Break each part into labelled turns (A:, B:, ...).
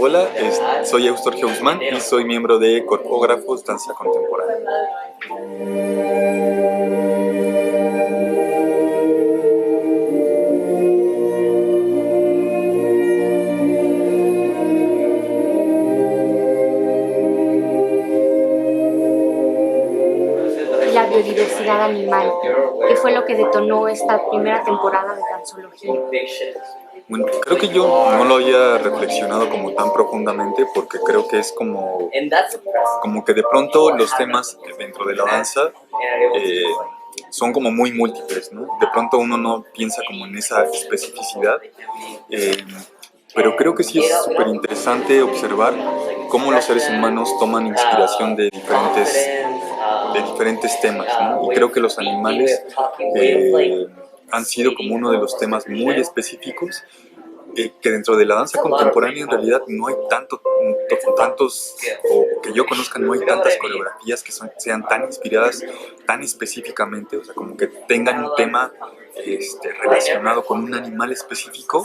A: Hola, soy Eustorgio Guzmán y soy miembro de Corpógrafos Danza Contemporánea.
B: La biodiversidad animal, que fue lo que detonó esta primera temporada de Danzología.
A: Bueno, creo que yo no lo había reflexionado como tan profundamente porque creo que es como que de pronto los temas dentro de la danza eh, son como muy múltiples, ¿no? De pronto uno no piensa como en esa especificidad, eh, pero creo que sí es súper interesante observar cómo los seres humanos toman inspiración de diferentes temas, ¿no? Y creo que los animales han sido como uno de los temas muy específicos que dentro de la danza contemporánea en realidad no hay tantos, o que yo conozca, no hay tantas coreografías que sean tan inspiradas tan específicamente, o sea, como que tengan un tema relacionado con un animal específico,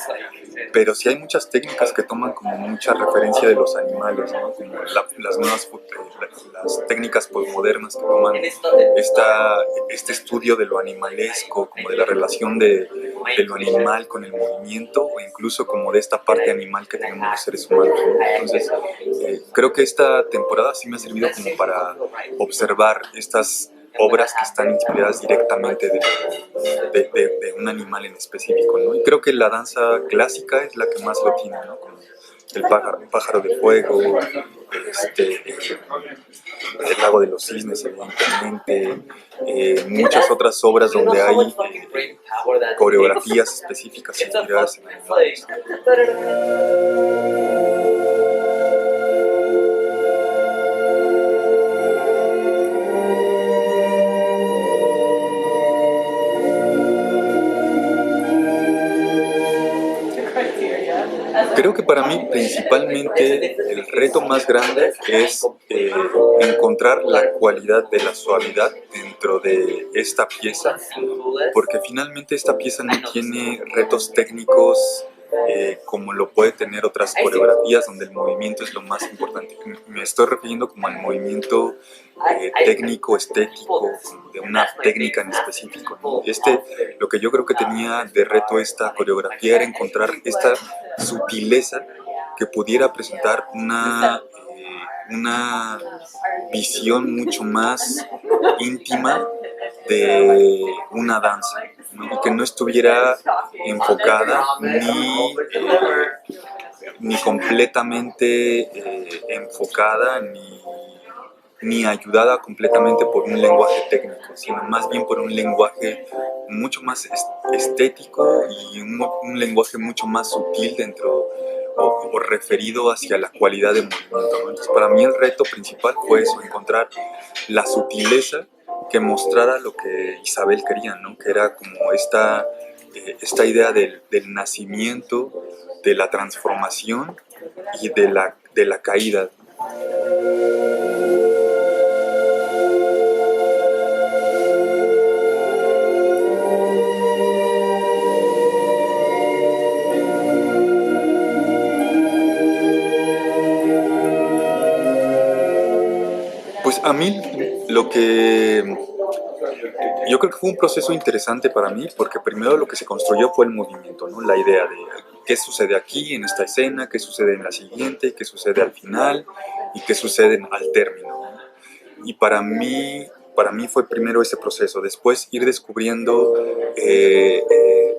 A: pero sí hay muchas técnicas que toman como mucha referencia de los animales, ¿no? Como las técnicas postmodernas que toman este estudio de lo animalesco, como de la relación de lo animal con el movimiento, o incluso como de esta parte animal que tenemos los seres humanos, ¿no? Entonces, creo que esta temporada sí me ha servido como para observar estas obras que están inspiradas directamente de un animal en específico, ¿no? Y creo que la danza clásica es la que más lo tiene, ¿no? Como el pájaro de fuego, el lago de los cisnes, evidentemente, muchas otras obras donde hay coreografías específicas inspiradas en animales. Creo que para mí principalmente el reto más grande es encontrar la cualidad de la suavidad dentro de esta pieza, porque finalmente esta pieza no tiene retos técnicos como lo puede tener otras coreografías donde el movimiento es lo más importante. Me estoy refiriendo como al movimiento técnico, estético, de una técnica en específico, ¿no? Lo que yo creo que tenía de reto esta coreografía era encontrar esta sutileza que pudiera presentar una visión mucho más íntima de una danza, ¿no? Y que no estuviera enfocada ni completamente enfocada ni ayudada completamente por un lenguaje técnico, sino más bien por un lenguaje mucho más estético y un lenguaje mucho más sutil dentro o referido hacia la cualidad de movimiento, ¿no? Entonces, para mí el reto principal fue eso, encontrar la sutileza que mostrara lo que Isabel quería, ¿no? Que era como esta idea del nacimiento, de la transformación y de la caída. Pues a mí lo que yo creo que fue un proceso interesante para mí porque primero lo que se construyó fue el movimiento, ¿no? La idea de qué sucede aquí en esta escena, qué sucede en la siguiente, qué sucede al final y qué sucede al término, ¿no? Y para mí fue primero ese proceso, después ir descubriendo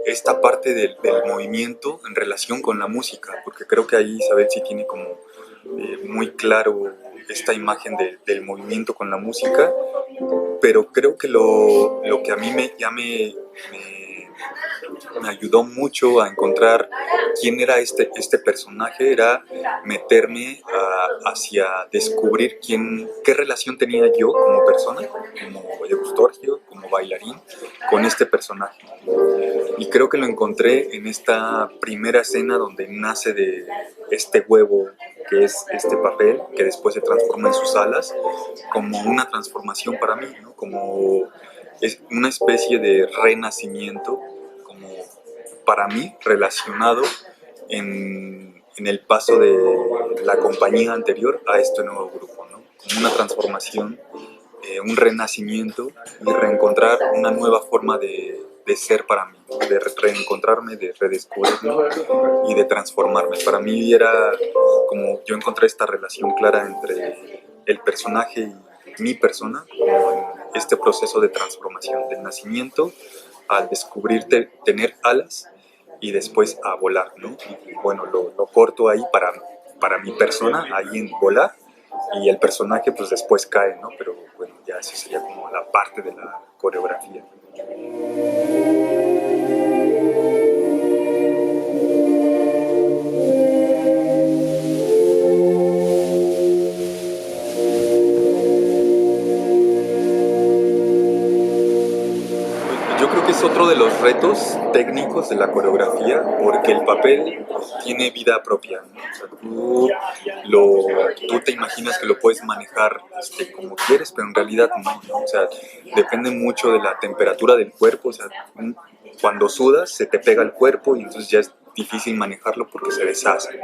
A: esta parte del movimiento en relación con la música, porque creo que ahí Isabel sí tiene como muy claro esta imagen del movimiento con la música, pero creo que lo que a mí me ayudó mucho a encontrar quién era este personaje era meterme hacia descubrir qué relación tenía yo como persona, como Eustorgio, como bailarín, con este personaje. Y creo que lo encontré en esta primera escena donde nace de este huevo que es este papel, que después se transforma en sus alas, como una transformación para mí, ¿no? Como es una especie de renacimiento, como para mí relacionado en el paso de la compañía anterior a este nuevo grupo, ¿no? Como una transformación, un renacimiento y reencontrar una nueva forma de ser para mí, de reencontrarme, de redescubrirme y de transformarme. Para mí era como yo encontré esta relación clara entre el personaje y mi persona, como en este proceso de transformación, del nacimiento al descubrirte, tener alas y después a volar, ¿no? Y bueno, lo corto ahí para mi persona, ahí en volar, y el personaje pues después cae, ¿no? Pero bueno, ya eso sería como la parte de la coreografía. Yo creo que es otro de los retos técnicos de la coreografía, porque el papel tiene vida propia, ¿no? O sea, tú te imaginas que lo puedes manejar como quieres, pero en realidad no, ¿no? O sea, depende mucho de la temperatura del cuerpo. O sea, cuando sudas se te pega el cuerpo y entonces ya es difícil manejarlo porque se deshace.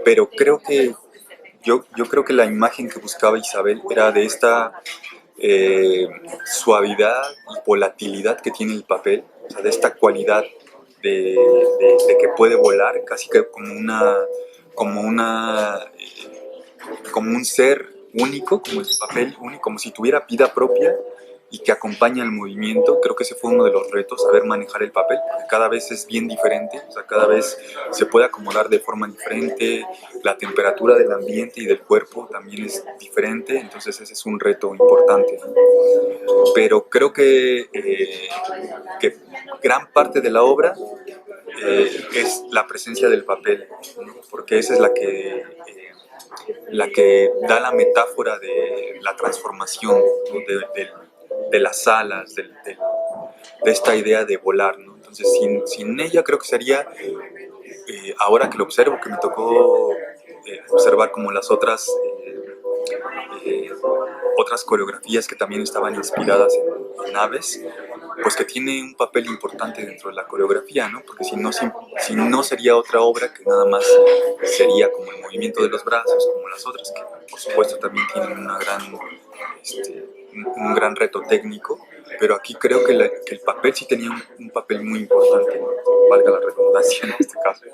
A: Pero creo que yo creo que la imagen que buscaba Isabel era de esta suavidad y volatilidad que tiene el papel, o sea, de esta cualidad de que puede volar, casi que como un ser único, como el papel único, como si tuviera vida propia y que acompaña el movimiento. Creo que ese fue uno de los retos, saber manejar el papel, porque cada vez es bien diferente, o sea, cada vez se puede acomodar de forma diferente, la temperatura del ambiente y del cuerpo también es diferente, entonces ese es un reto importante, ¿no? Pero creo que gran parte de la obra es la presencia del papel, ¿no? Porque esa es la que da la metáfora de la transformación, ¿no? de las alas, de esta idea de volar, ¿no? Entonces, sin ella creo que sería, ahora que lo observo, que me tocó observar como las otras coreografías que también estaban inspiradas en aves, pues que tiene un papel importante dentro de la coreografía, ¿no? Porque si no sería otra obra que nada más sería como el movimiento de los brazos, como las otras, que por supuesto también tienen un gran reto técnico, pero aquí creo que el papel sí tenía un papel muy importante, ¿no? Valga la redundancia en este caso.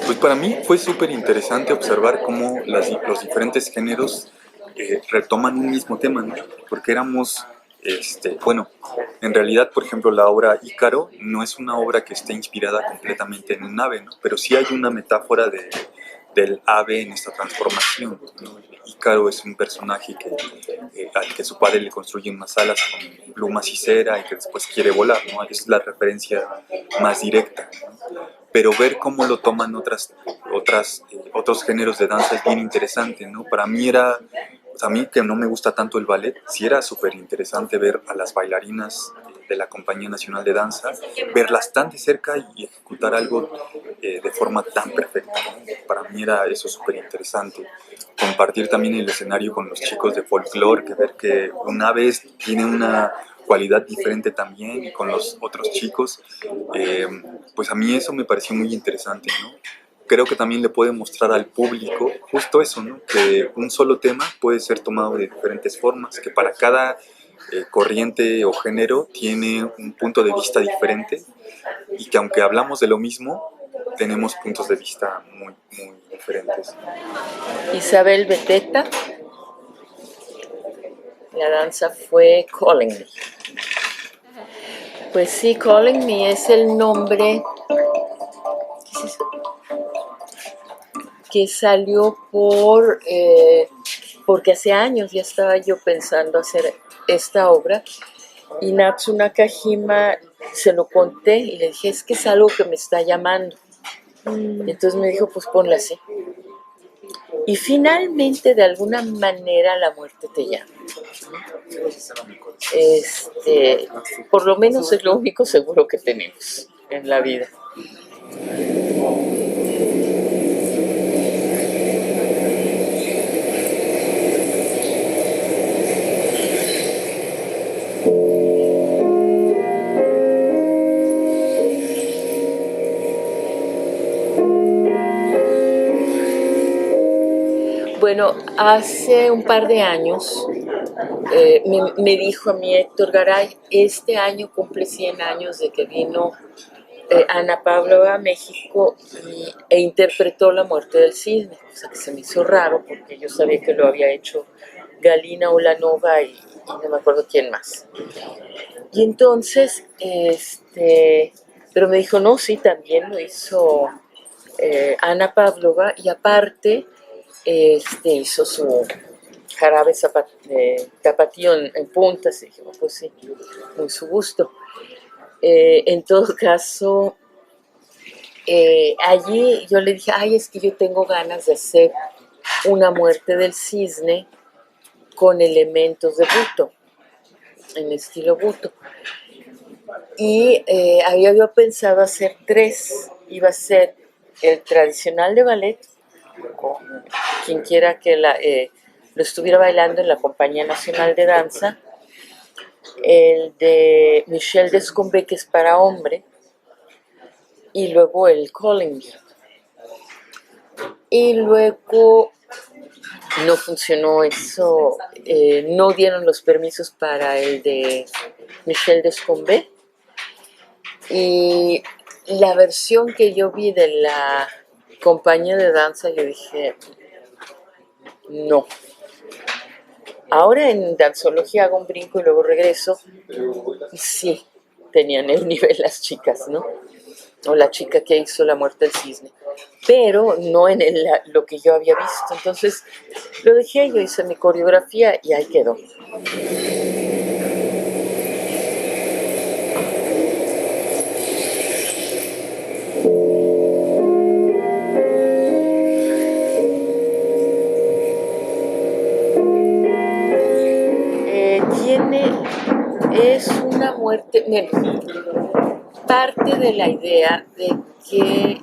A: Pues para mí fue súper interesante observar cómo los diferentes géneros retoman un mismo tema, ¿no? Porque éramos, bueno, en realidad, por ejemplo, la obra Ícaro no es una obra que esté inspirada completamente en un ave, ¿no? Pero sí hay una metáfora del ave en esta transformación, ¿no? Ícaro es un personaje al que su padre le construye unas alas con plumas y cera y que después quiere volar, ¿no? Es la referencia más directa, ¿no? Pero ver cómo lo toman otros géneros de danza es bien interesante, ¿no? Para mí a mí que no me gusta tanto el ballet, sí era súper interesante ver a las bailarinas de la Compañía Nacional de Danza, verlas tan de cerca y ejecutar algo de forma tan perfecta, ¿no? Para mí era eso súper interesante. Compartir también el escenario con los chicos de folclore, que ver que una vez tiene una cualidad diferente también y con los otros chicos, pues a mí eso me pareció muy interesante, ¿no? Creo que también le puede mostrar al público justo eso, ¿no? Que un solo tema puede ser tomado de diferentes formas, que para cada corriente o género tiene un punto de vista diferente y que aunque hablamos de lo mismo, tenemos puntos de vista muy, muy diferentes.
C: Isabel Beteta, la danza fue Calling Me. Pues sí, Calling Me es el nombre que salió porque hace años ya estaba yo pensando hacer esta obra y Natsu Nakajima se lo conté y le dije, es que es algo que me está llamando. Y entonces me dijo, pues ponla así. Y finalmente, de alguna manera, la muerte te llama. Por lo menos es lo único seguro que tenemos en la vida. Bueno, hace un par de años me dijo a mí Héctor Garay, este año cumple 100 años de que vino Ana Pavlova a México e interpretó La muerte del cisne, cosa que se me hizo raro porque yo sabía que lo había hecho Galina Ulanova y no me acuerdo quién más. Y entonces, pero me dijo, no, sí, también lo hizo Ana Pavlova y aparte hizo su jarabe tapatío en puntas. Y dije, oh, pues sí, muy su gusto. En todo caso, allí yo le dije, ay, es que yo tengo ganas de hacer una muerte del cisne con elementos de Buto, en estilo Buto. Y había yo pensado hacer 3. Iba a ser el tradicional de ballet, con quien quiera que lo estuviera bailando en la Compañía Nacional de Danza, el de Michel Descombes, que es para hombre, y luego el Collingham. Y luego no funcionó eso, no dieron los permisos para el de Michel Descombes, y la versión que yo vi de la compañía de danza, yo dije, no. Ahora en danzología hago un brinco y luego regreso. Sí, tenían el nivel las chicas, ¿no? O la chica que hizo La muerte del cisne. Pero no en lo que yo había visto. Entonces lo dejé, yo hice mi coreografía y ahí quedó. Es una muerte, parte de la idea de que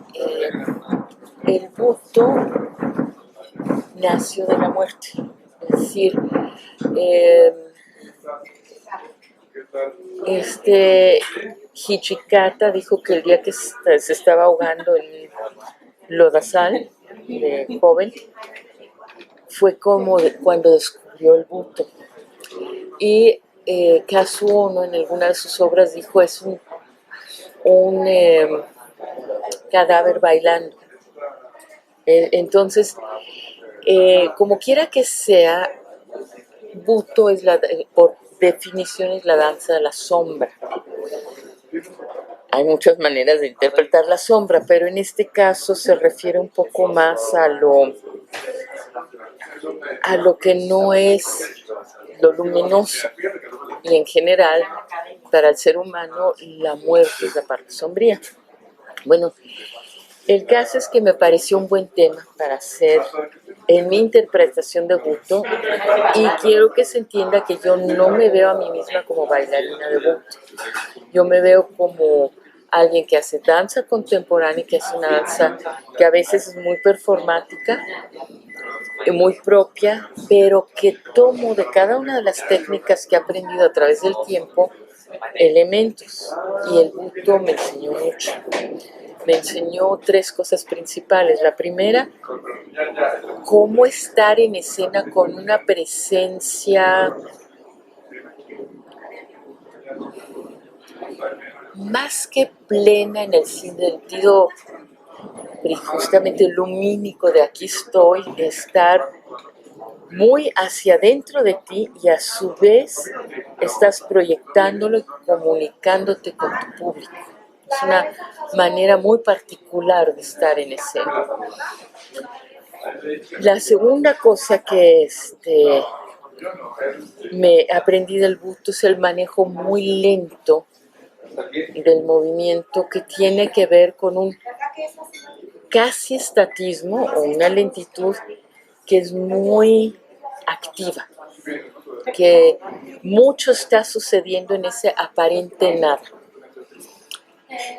C: el Buto nació de la muerte. Es decir, Hijikata dijo que el día que se estaba ahogando en lodazal de joven fue como cuando descubrió el Buto. Y Kazuo Ono en alguna de sus obras dijo es un cadáver bailando. Entonces, como quiera que sea, Buto es por definición es la danza de la sombra. Hay muchas maneras de interpretar la sombra, pero en este caso se refiere un poco más a lo que no es lo luminoso. Y en general, para el ser humano, la muerte es la parte sombría. Bueno, el caso es que me pareció un buen tema para hacer en mi interpretación de Buto, y quiero que se entienda que yo no me veo a mí misma como bailarina de Buto. Yo me veo como alguien que hace danza contemporánea, que hace una danza que a veces es muy performática, muy propia, pero que tomo de cada una de las técnicas que he aprendido a través del tiempo elementos, y el Buto me enseñó mucho. Me enseñó 3 cosas principales. La primera, cómo estar en escena con una presencia más que plena en el sentido justamente lumínico de aquí estoy, estar muy hacia adentro de ti y a su vez estás proyectándolo y comunicándote con tu público. Es una manera muy particular de estar en escena. La segunda cosa que me aprendí del Buto es el manejo muy lento del movimiento, que tiene que ver con un casi estatismo o una lentitud que es muy activa, que mucho está sucediendo en ese aparente nada.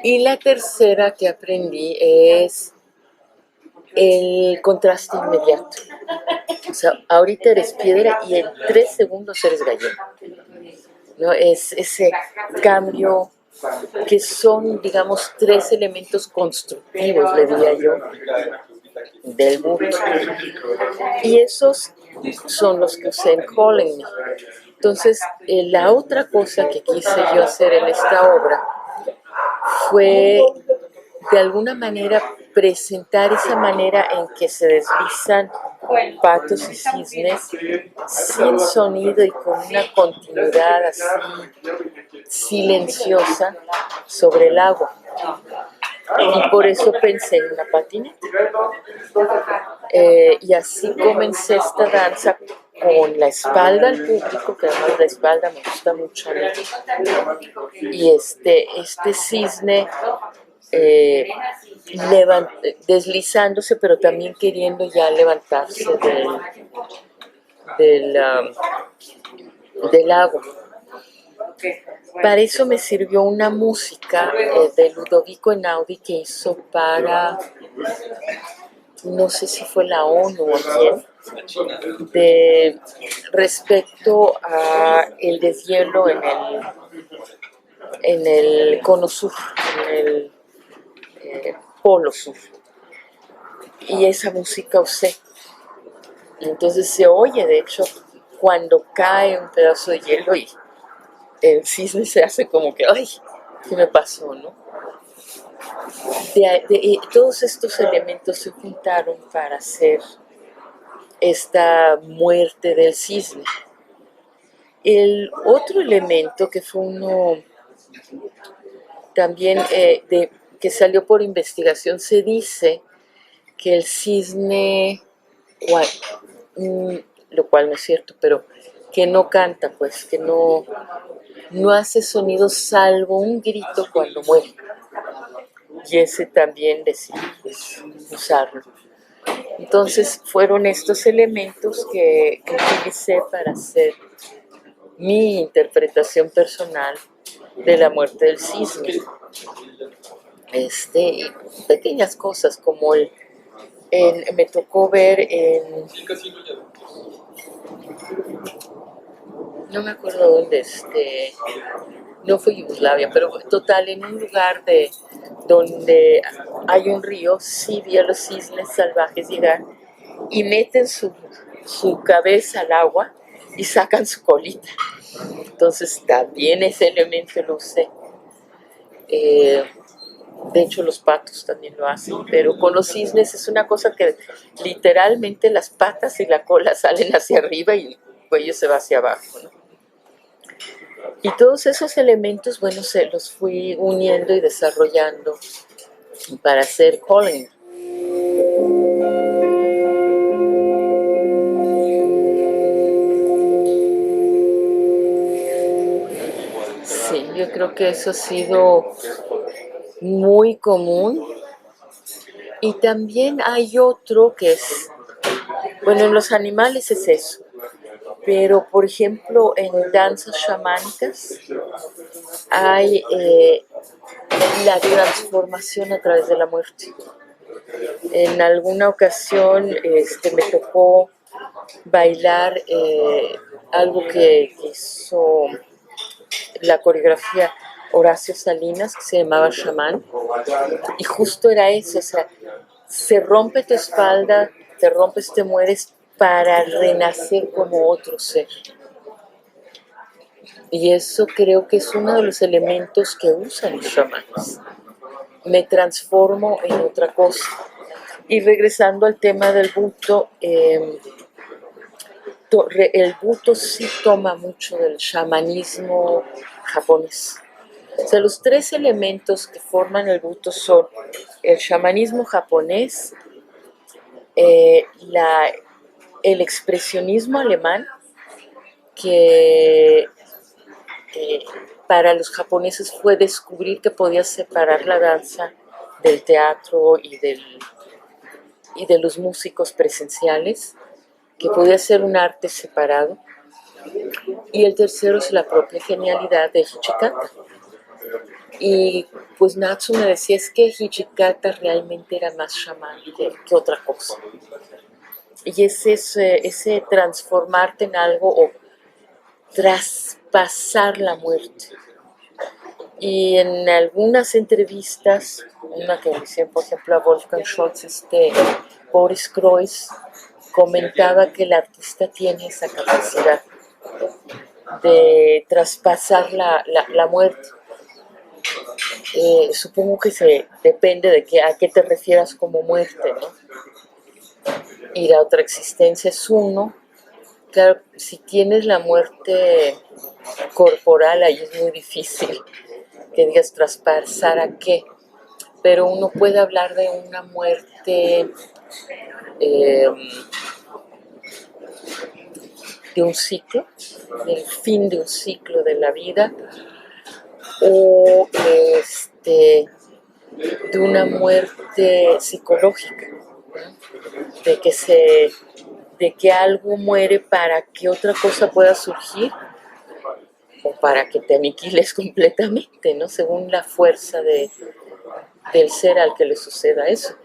C: Y la tercera que aprendí es el contraste inmediato. O sea, ahorita eres piedra y en 3 segundos eres gallina, ¿no? Es ese cambio que son, digamos, 3 elementos constructivos, le diría yo, del buto. Y esos son los que usé en Calling Me. Entonces, la otra cosa que quise yo hacer en esta obra fue, de alguna manera, presentar esa manera en que se deslizan patos y cisnes sin sonido y con una continuidad así silenciosa sobre el agua. Y por eso pensé en una patineta. Y así comencé esta danza con la espalda al público, que además la espalda me gusta mucho a mí. Y este cisne deslizándose, pero también queriendo ya levantarse del agua. Para eso me sirvió una música de Ludovico Einaudi que hizo para, no sé si fue la ONU o quién, respecto a el deshielo en el cono sur, en el polo sur. Y esa música usé. Entonces se oye, de hecho, cuando cae un pedazo de hielo y el cisne se hace como que, ¡ay! ¿Qué me pasó, no? Todos estos elementos se juntaron para hacer esta muerte del cisne. El otro elemento que fue uno también que salió por investigación, se dice que el cisne, lo cual no es cierto, pero que no canta, pues, que no hace sonido salvo un grito cuando muere. Y ese también decidí usarlo. Entonces fueron estos elementos que utilicé para hacer mi interpretación personal de la muerte del cisne. Y pequeñas cosas como me tocó ver no me acuerdo dónde, no fue Yugoslavia, pero total, en un lugar donde hay un río, sí vi a los cisnes salvajes llegar y meten su cabeza al agua y sacan su colita. Entonces también ese elemento lo usé. De hecho, los patos también lo hacen, pero con los cisnes es una cosa que literalmente las patas y la cola salen hacia arriba y el cuello se va hacia abajo, ¿no? Y todos esos elementos, bueno, se los fui uniendo y desarrollando para hacer Calling. Sí, yo creo que eso ha sido muy común. Y también hay otro que es, bueno, en los animales es eso, pero por ejemplo en danzas chamánicas hay la transformación a través de la muerte. En alguna ocasión me tocó bailar algo que hizo la coreografía Horacio Salinas, que se llamaba Chamán, y justo era eso, o sea, se rompe tu espalda, te rompes, te mueres para renacer como otro ser. Y eso creo que es uno de los elementos que usan los chamanes. Me transformo en otra cosa. Y regresando al tema del buto, el buto sí toma mucho del chamanismo japonés. O sea, los tres elementos que forman el buto son el chamanismo japonés, el expresionismo alemán, que para los japoneses fue descubrir que podías separar la danza del teatro y de los músicos presenciales, que podía ser un arte separado. Y el tercero es la propia genialidad de Hijikata. Y pues Natsu me decía, es que Hijikata realmente era más chamán que otra cosa. Y es ese transformarte en algo o traspasar la muerte. Y en algunas entrevistas, una que le hicieron, por ejemplo, a Wolfgang Scholz, Boris Kreuz comentaba que el artista tiene esa capacidad de traspasar la muerte. Supongo que depende de a qué te refieras como muerte, ¿no? Ir a otra existencia es uno. Claro, si tienes la muerte corporal, ahí es muy difícil que digas traspasar a qué, pero uno puede hablar de una muerte de un ciclo, del fin de un ciclo de la vida, o de una muerte psicológica, ¿no? de que algo muere para que otra cosa pueda surgir o para que te aniquiles completamente, ¿no? Según la fuerza del ser al que le suceda eso.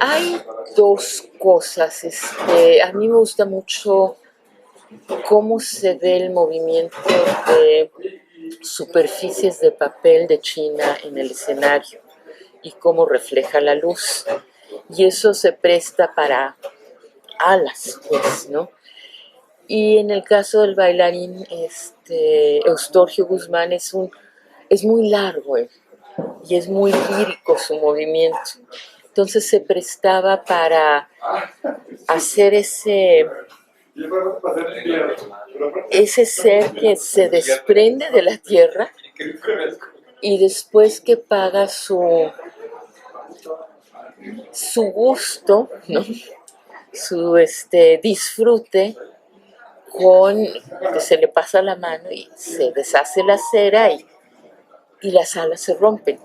C: Hay dos cosas. A mí me gusta mucho cómo se ve el movimiento de superficies de papel de China en el escenario y cómo refleja la luz. Y eso se presta para alas, pues, ¿no? Y en el caso del bailarín, Eustorgio Guzmán es muy largo y es muy lírico su movimiento. Entonces se prestaba para hacer ese ser que se desprende de la tierra y después que paga su gusto, ¿no? Su disfrute con que se le pasa la mano y se deshace la cera y las alas se rompen.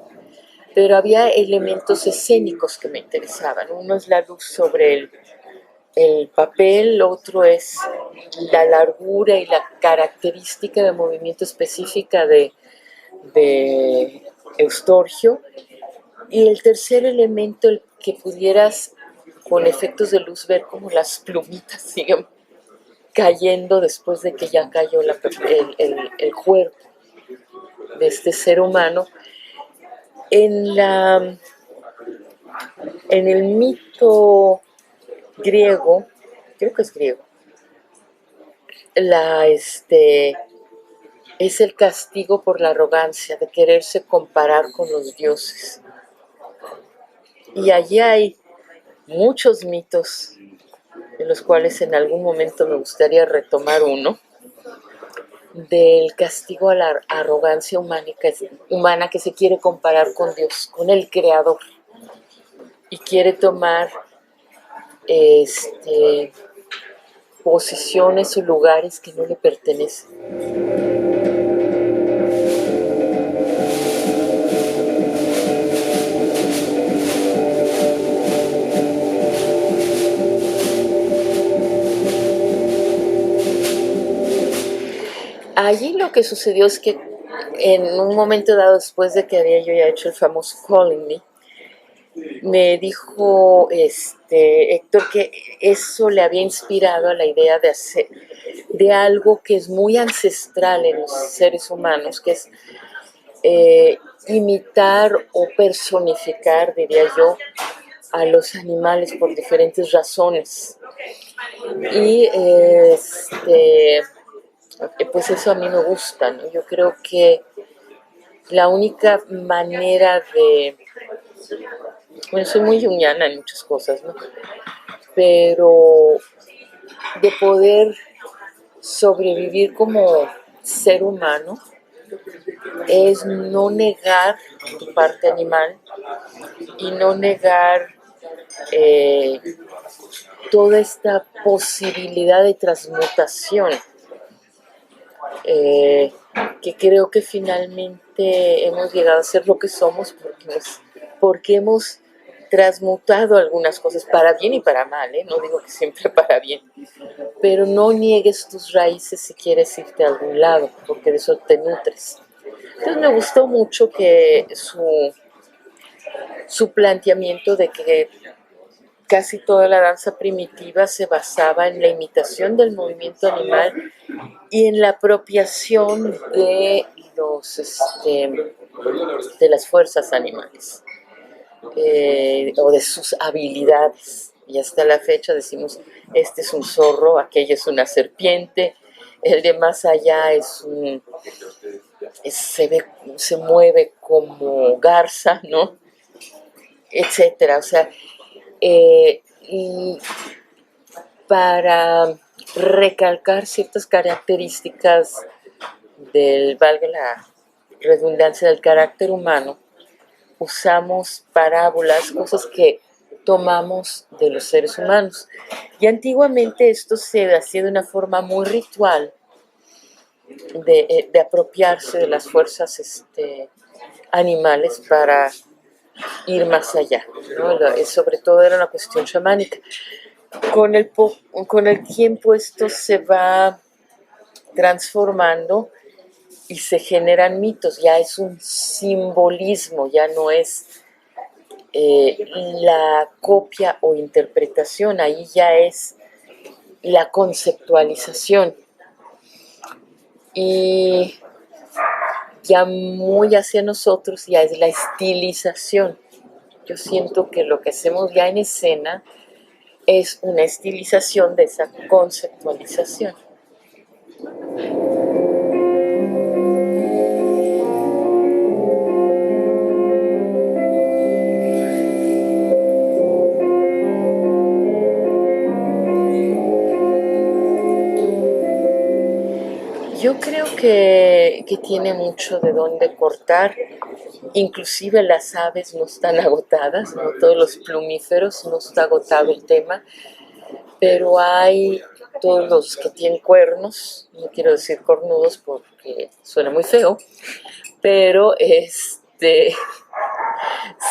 C: Pero había elementos escénicos que me interesaban. Uno es la luz sobre el papel, otro es la largura y la característica de movimiento específica de Eustorgio. Y el tercer elemento, el que pudieras con efectos de luz ver como las plumitas siguen cayendo después de que ya cayó el cuerpo de este ser humano. En el mito griego, creo que es griego, es el castigo por la arrogancia de quererse comparar con los dioses. Y allí hay muchos mitos, de los cuales en algún momento me gustaría retomar uno, del castigo a la arrogancia humana que se quiere comparar con Dios, con el Creador, y quiere tomar posiciones o lugares que no le pertenecen. Allí lo que sucedió es que en un momento dado, después de que había yo ya hecho el famoso Calling Me, me dijo Héctor que eso le había inspirado a la idea de hacer de algo que es muy ancestral en los seres humanos, que es imitar o personificar, diría yo, a los animales por diferentes razones. Y pues eso a mí me gusta, ¿no? Yo creo que la única manera bueno, soy muy junguiana en muchas cosas, ¿no? Pero de poder sobrevivir como ser humano es no negar tu parte animal y no negar toda esta posibilidad de transmutación que creo que finalmente hemos llegado a ser lo que somos porque hemos transmutado algunas cosas para bien y para mal, ¿eh? No digo que siempre para bien, pero no niegues tus raíces si quieres irte a algún lado, porque de eso te nutres. Entonces me gustó mucho que su planteamiento de que casi toda la danza primitiva se basaba en la imitación del movimiento animal y en la apropiación de de las fuerzas animales o de sus habilidades. Y hasta la fecha decimos, este es un zorro, aquello es una serpiente, el de más allá se mueve como garza, ¿no? Etcétera. O sea, y para recalcar ciertas características valga la redundancia, del carácter humano, usamos parábolas, cosas que tomamos de los seres humanos. Y antiguamente esto se hacía de una forma muy ritual de apropiarse de las fuerzas animales para ir más allá, ¿no? Sobre todo era una cuestión chamánica. Con el tiempo esto se va transformando y se generan mitos, ya es un simbolismo, ya no es la copia o interpretación, ahí ya es la conceptualización. Y ya muy hacia nosotros ya es la estilización. Yo siento que lo que hacemos ya en escena es una estilización de esa conceptualización. Yo creo que tiene mucho de dónde cortar, inclusive las aves no están agotadas, no todos los plumíferos, no está agotado el tema, pero hay todos los que tienen cuernos, no quiero decir cornudos porque suena muy feo, pero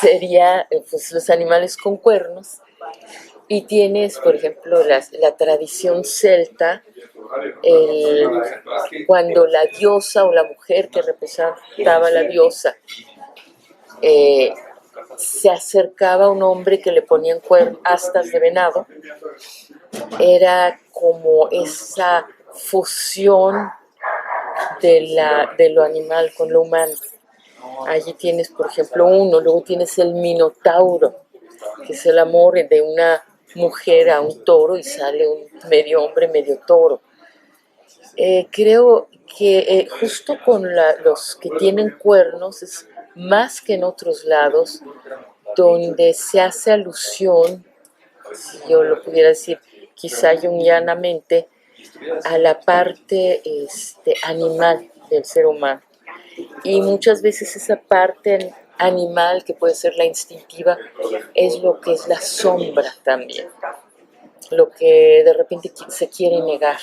C: sería pues, los animales con cuernos. Y tienes, por ejemplo, la tradición celta, cuando la diosa o la mujer que representaba a la diosa se acercaba a un hombre que le ponían astas de venado, era como esa fusión de lo animal con lo humano. Allí tienes, por ejemplo, luego tienes el minotauro, que es el amor de una mujer a un toro y sale un medio hombre, medio toro. Creo que justo con los que tienen cuernos es más que en otros lados donde se hace alusión, si yo lo pudiera decir quizá junguianamente, a la parte animal del ser humano. Y muchas veces esa parte animal, que puede ser la instintiva, es lo que es la sombra también, lo que de repente se quiere negar.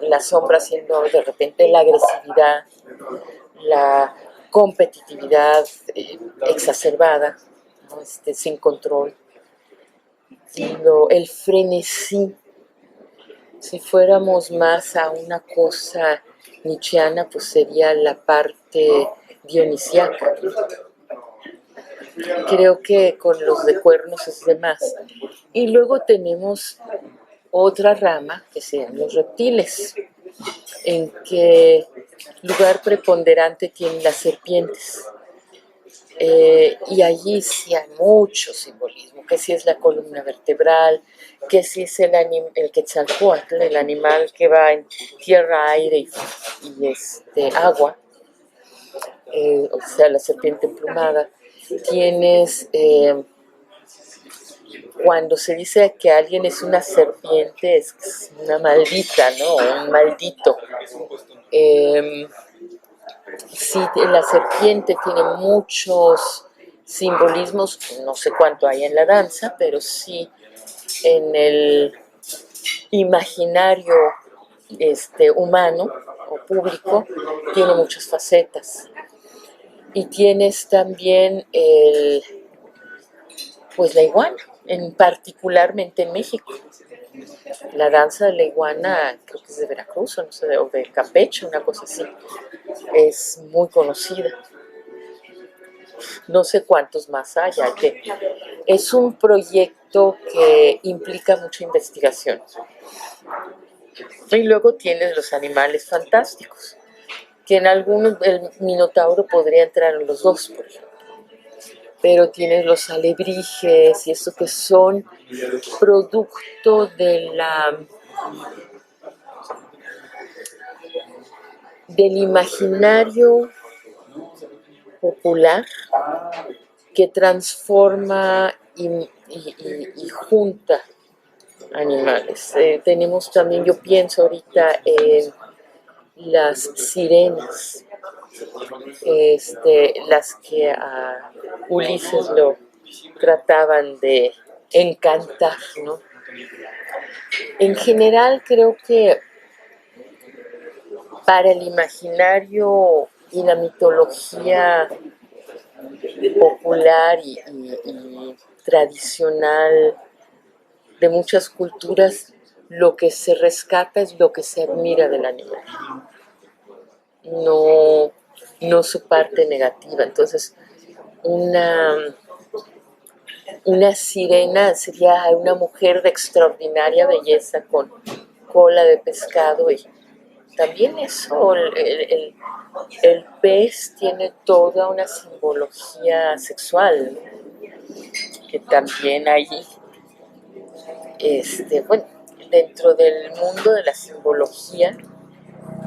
C: La sombra siendo de repente la agresividad, la competitividad exacerbada, ¿no? Sin control, el frenesí. Si fuéramos más a una cosa nietzscheana, pues sería la parte dionisíaca. Creo que con los de cuernos es de más. Y luego tenemos otra rama, que sean los reptiles, en que lugar preponderante tienen las serpientes. Y allí sí hay mucho simbolismo, que si es la columna vertebral, que si es el Quetzalcóatl, el animal que va en tierra, aire y agua, o sea, la serpiente emplumada. Tienes, cuando se dice que alguien es una serpiente, es una maldita, ¿no? Un maldito. Sí, la serpiente tiene muchos simbolismos, no sé cuánto hay en la danza, pero sí en el imaginario humano o público tiene muchas facetas. Y tienes también pues la iguana, particularmente en México. La danza de la iguana, creo que es de Veracruz, o no sé, o de Campeche, una cosa así, es muy conocida. No sé cuántos más haya, que es un proyecto que implica mucha investigación. Y luego tienes los animales fantásticos, que en algunos el minotauro podría entrar en los dos, por ejemplo. Pero tienes los alebrijes y eso que son producto del imaginario popular que transforma y junta animales. Tenemos también, yo pienso ahorita en las sirenas, las que a Ulises lo trataban de encantar, ¿no? En general creo que para el imaginario y la mitología popular y tradicional de muchas culturas, lo que se rescata es lo que se admira del animal, no su parte negativa. Entonces, una sirena sería una mujer de extraordinaria belleza con cola de pescado, y también eso, el pez tiene toda una simbología sexual, que también hay, bueno, dentro del mundo de la simbología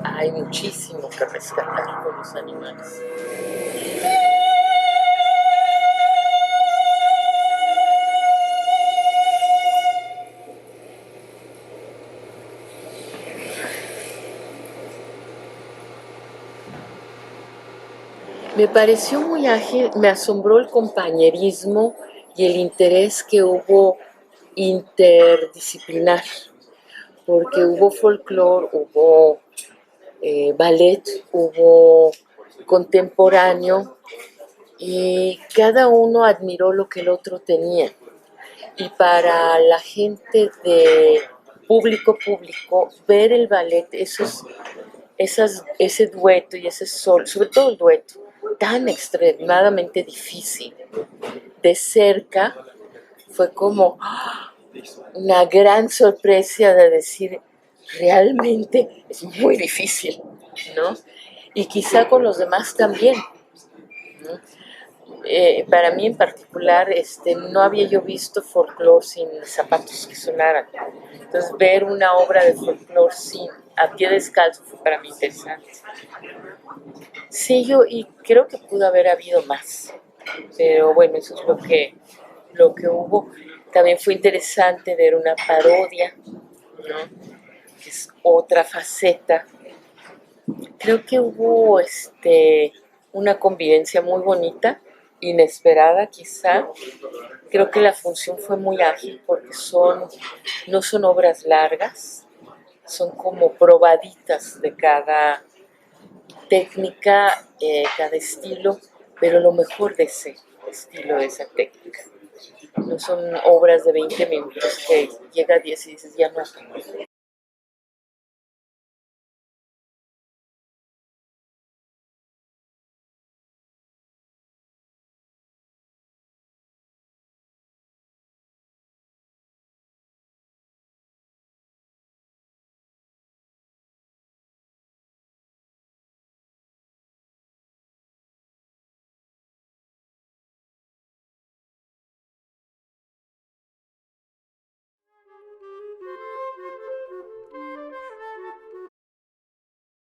C: hay muchísimo que rescatar con los animales. Me pareció muy ágil, me asombró el compañerismo y el interés que hubo interdisciplinar, porque hubo folclore, hubo ballet, hubo contemporáneo, y cada uno admiró lo que el otro tenía. Y para la gente de público, ver el ballet, ese dueto y ese sol, sobre todo el dueto, tan extremadamente difícil, de cerca, fue como una gran sorpresa de decir, realmente es muy difícil, ¿no? Y quizá con los demás también, ¿no? Para mí en particular, no había yo visto folclore sin zapatos que sonaran. Entonces, ver una obra de folclore a pie descalzo fue para mí interesante. Sí, y creo que pudo haber habido más, pero bueno, eso es lo que hubo. También fue interesante ver una parodia, ¿no? Que es otra faceta. Creo que hubo una convivencia muy bonita, inesperada quizá. Creo que la función fue muy ágil porque no son obras largas, son como probaditas de cada técnica, cada estilo, pero lo mejor de ese estilo, de esa técnica. No son obras de 20 minutos que llega a 10 y dices, ya no,